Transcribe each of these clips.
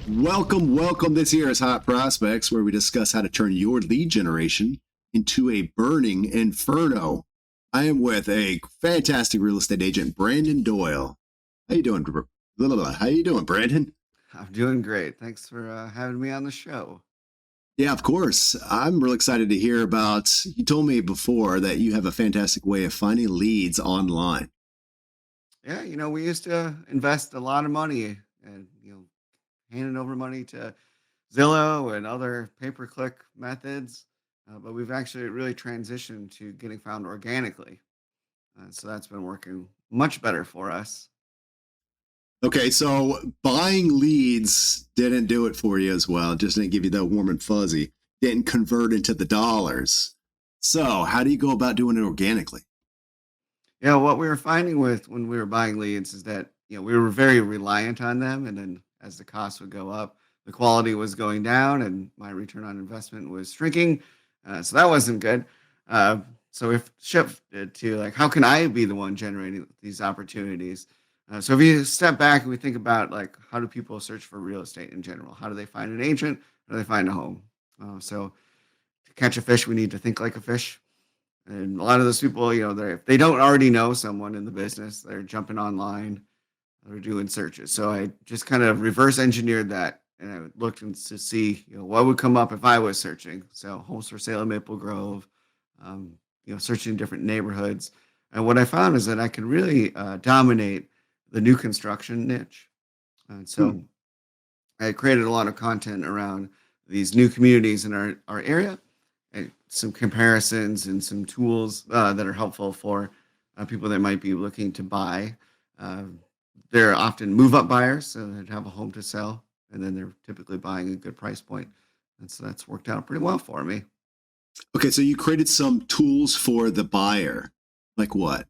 Welcome, welcome. This here is Hot Prospects, where we discuss how to turn your lead generation into a burning inferno. I am with a fantastic real estate agent, Brandon Doyle. How you doing? How you doing, Brandon? I'm doing great. Thanks for having me on the show. Yeah, of course. I'm real excited to hear about. You told me before that you have a fantastic way of finding leads online. Yeah, we used to invest a lot of money and handing over money to Zillow and other pay-per-click methods, but we've actually really transitioned to getting found organically. So that's been working much better for us. Okay, so buying leads didn't do it for you as well. It just didn't give you that warm and fuzzy. Didn't convert into the dollars. So, how do you go about doing it organically? Yeah, what we were finding with when we were buying leads is that we were very reliant on them, and then as the cost would go up, the quality was going down, and my return on investment was shrinking. So that wasn't good. Uh, so we've shifted to like, how can I be the one generating these opportunities? So if you step back and we think about like, how do people search for real estate in general? How do they find an agent? How do they find a home? So to catch a fish, we need to think like a fish. And a lot of those people, if they don't already know someone in the business, they're jumping online, they're doing searches. So I just kind of reverse engineered that, and I looked to see, what would come up if I was searching. So homes for sale in Maple Grove, searching different neighborhoods. And what I found is that I can really dominate the new construction niche. And Hmm. so I created a lot of content around these new communities in our area, and some comparisons and some tools that are helpful for people that might be looking to buy. Uh, they're often move up buyers, so they have a home to sell, and then they're typically buying a good price point. And so that's worked out pretty well for me. Okay, so you created some tools for the buyer. Like what?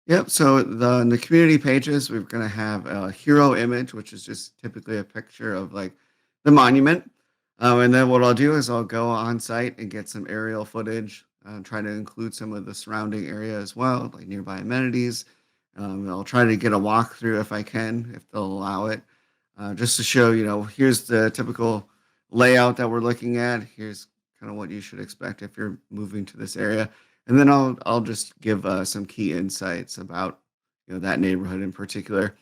Yep. So in the community pages, we're going to have a hero image, which is just typically a picture of like the monument. And then what I'll do is I'll go on site and get some aerial footage, try to include some of the surrounding area as well, like nearby amenities. I'll try to get a walkthrough if I can, if they'll allow it, just to show, here's the typical layout that we're looking at. Here's kind of what you should expect if you're moving to this area, and then I'll just give some key insights about that neighborhood in particular.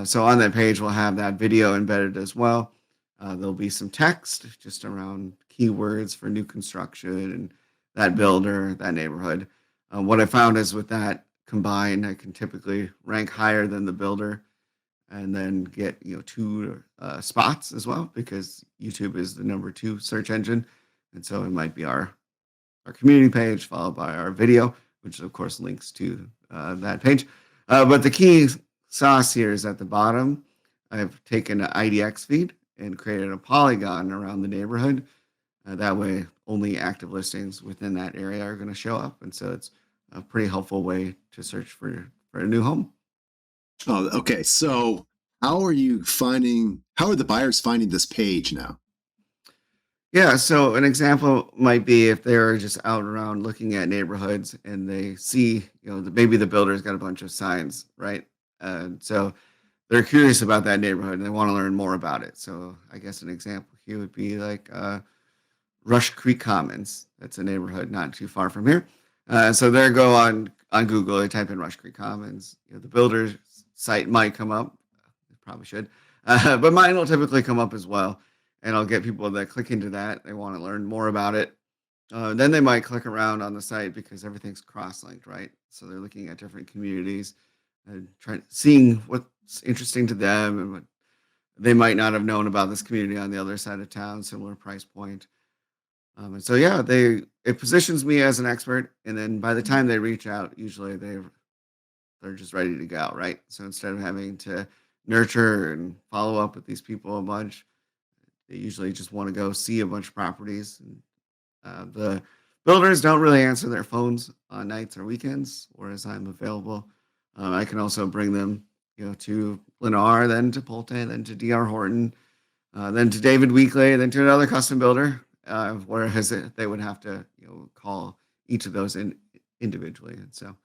So on that page, we'll have that video embedded as well. There'll be some text just around keywords for new construction and that builder, that neighborhood. What I found is with that combined, I can typically rank higher than the builder, and then get two spots as well, because YouTube is the number two search engine, and so it might be our community page, followed by our video, which of course links to that page. But the key sauce here is at the bottom. I've taken an IDX feed and created a polygon around the neighborhood. That way, only active listings within that area are going to show up. And so it's a pretty helpful way to search for a new home. Oh, okay. So, how are the buyers finding this page now? Yeah, so an example might be if they're just out around looking at neighborhoods and they see, maybe the builder's got a bunch of signs, right? And so they're curious about that neighborhood and they want to learn more about it. So I guess an example here would be like Rush Creek Commons. That's a neighborhood not too far from here. So there go on Google, they type in Rush Creek Commons. The builder's site might come up. It probably should, but mine will typically come up as well. And I'll get people that click into that. They want to learn more about it. Then they might click around on the site because everything's cross-linked, right? So they're looking at different communities and trying seeing what's interesting to them and what they might not have known about this community on the other side of town, similar price point. And so yeah, they it positions me as an expert, and then by the time they reach out, usually they're just ready to go, right? So instead of having to nurture and follow up with these people a bunch, they usually just want to go see a bunch of properties. And, the builders don't really answer their phones on nights or weekends, whereas I'm available. I can also bring them, to Lennar, then to Pulte, then to DR Horton, then to David Weekley, then to another custom builder. Whereas they would have to, call each of those individually, and so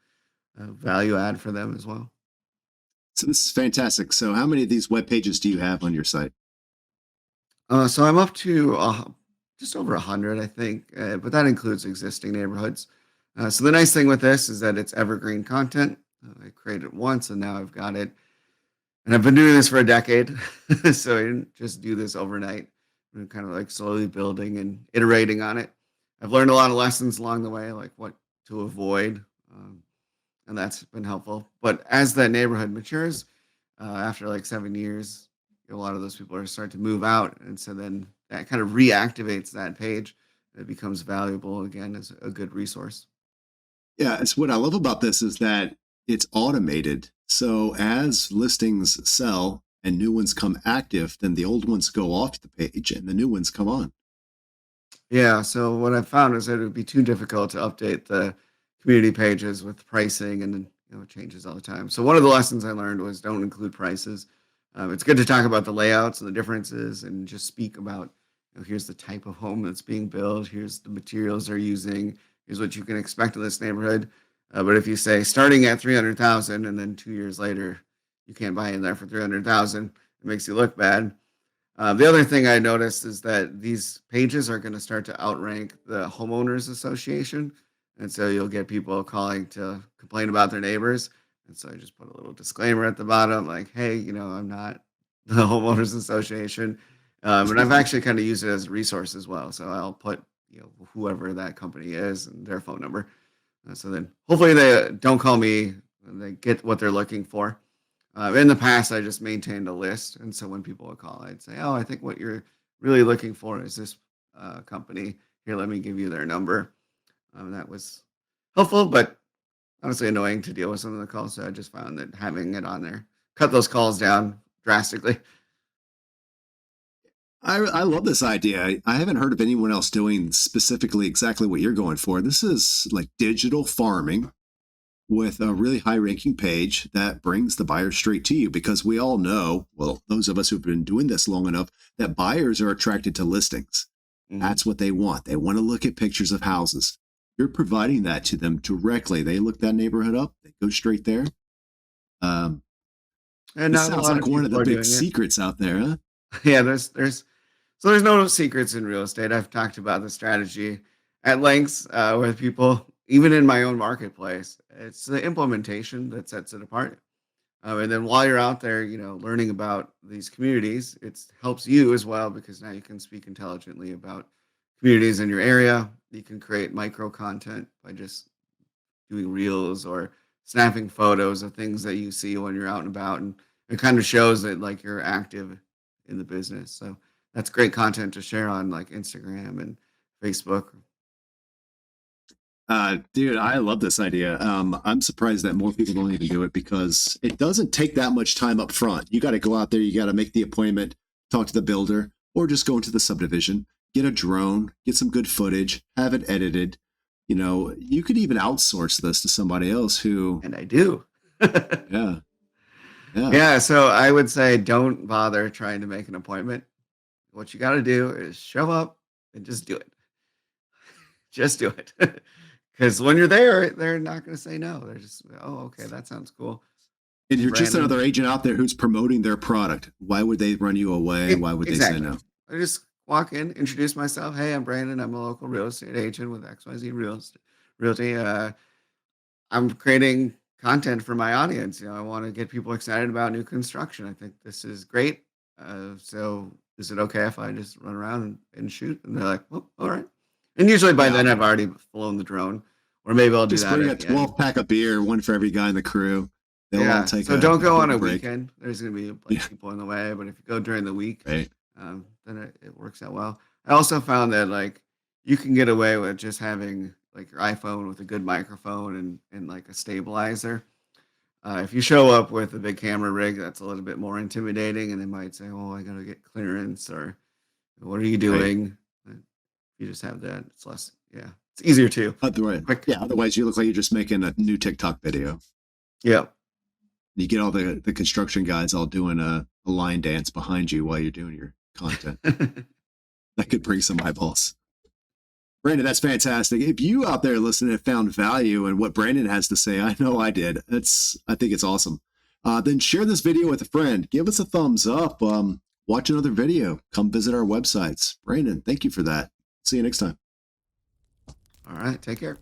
value add for them as well. So this is fantastic. So how many of these web pages do you have on your site? So I'm up to just over 100, I think, but that includes existing neighborhoods. So the nice thing with this is that it's evergreen content. I created it once, and now I've got it, and I've been doing this for a decade. So I didn't just do this overnight. I'm kind of like slowly building and iterating on it. I've learned a lot of lessons along the way, like what to avoid, and that's been helpful. But as that neighborhood matures, after like 7 years, a lot of those people are starting to move out, and so then that kind of reactivates that page. It becomes valuable again as a good resource. Yeah, it's what I love about this is that it's automated. So as listings sell and new ones come active, then the old ones go off the page and the new ones come on. Yeah, so what I found is that it would be too difficult to update the community pages with pricing, and then it changes all the time. So one of the lessons I learned was don't include prices. It's good to talk about the layouts and the differences, and just speak about, here's the type of home that's being built, here's the materials they're using, here's what you can expect in this neighborhood. But if you say starting at 300,000 and then 2 years later you can't buy in there for 300,000, it makes you look bad. The other thing I noticed is that these pages are going to start to outrank the homeowners association. And so you'll get people calling to complain about their neighbors. And so I just put a little disclaimer at the bottom like, hey, I'm not the homeowners association. And I've actually kind of used it as a resource as well. So I'll put, whoever that company is and their phone number. So then hopefully they don't call me and they get what they're looking for. In the past, I just maintained a list, and so when people would call, I'd say, "Oh, I think what you're really looking for is this company. Here, let me give you their number." That was helpful, but honestly annoying to deal with some of the calls. So I just found that having it on there cut those calls down drastically. I love this idea. I haven't heard of anyone else doing specifically exactly what you're going for. This is like digital farming with a really high ranking page that brings the buyer straight to you, because we all know, well, those of us who've been doing this long enough, that buyers are attracted to listings. Mhm. That's what they want. They want to look at pictures of houses. You're providing that to them directly. They look that neighborhood up, they go straight there. Um, And this not a sounds lot like of one of people the are big doing it. secrets out there, huh? Yeah, there's no secrets in real estate. I've talked about the strategy at lengths with people, even in my own marketplace. It's the implementation that sets it apart. And then while you're out there, learning about these communities, it helps you as well because now you can speak intelligently about communities in your area. You can create micro content by just doing reels or snapping photos of things that you see when you're out and about, and it kind of shows that like you're active in the business. So that's great content to share on like Instagram and Facebook. Dude, I love this idea. I'm surprised that more people don't even do it because it doesn't take that much time up front. You got to go out there, you got to make the appointment, talk to the builder, or just go into the subdivision, get a drone, get some good footage, have it edited. You could even outsource this to somebody else who, And I do. yeah, yeah. Yeah, so I would say don't bother trying to make an appointment. What you got to do is show up and just do it. Just do it. Because when you're there, they're not going to say no. They're just, oh, okay, that sounds cool. And you're just Brandon. another agent out there who's promoting their product. Why would they run you away? Why would they say Exactly. no? I just walk in, introduce myself. Hey, I'm Brandon. I'm a local real estate agent with XYZ Realty. I'm creating content for my audience. I want to get people excited about new construction. I think this is great. So is it okay if I just run around and shoot? And they're like, well, all right. And usually by Yeah. then I've already flown the drone, or maybe I'll do Just that bring a at the end. 12 pack of beer, one for every guy in the crew. They'll all Yeah. take So a don't go on take a a break. weekend. There's going to be like Yeah. people in the way. But if you go during the week, Right. then it works out well. I also found that like you can get away with just having like your iPhone with a good microphone and like a stabilizer. If you show up with a big camera rig, that's a little bit more intimidating, and they might say, "Oh, I gotta get clearance," or "What are you Right. doing?" If you just have that, it's less. Yeah, it's easier too. Otherwise, Quick. yeah. Otherwise, you look like you're just making a new TikTok video. Yeah. You get all the construction guys all doing a line dance behind you while you're doing your content. That could bring some eyeballs. Brandon, that's fantastic. If you out there listening have found value in what Brandon has to say, I know I did. I think it's awesome. Then share this video with a friend. Give us a thumbs up. watch another video. Come visit our websites. Brandon, thank you for that. See you next time. All right. Take care.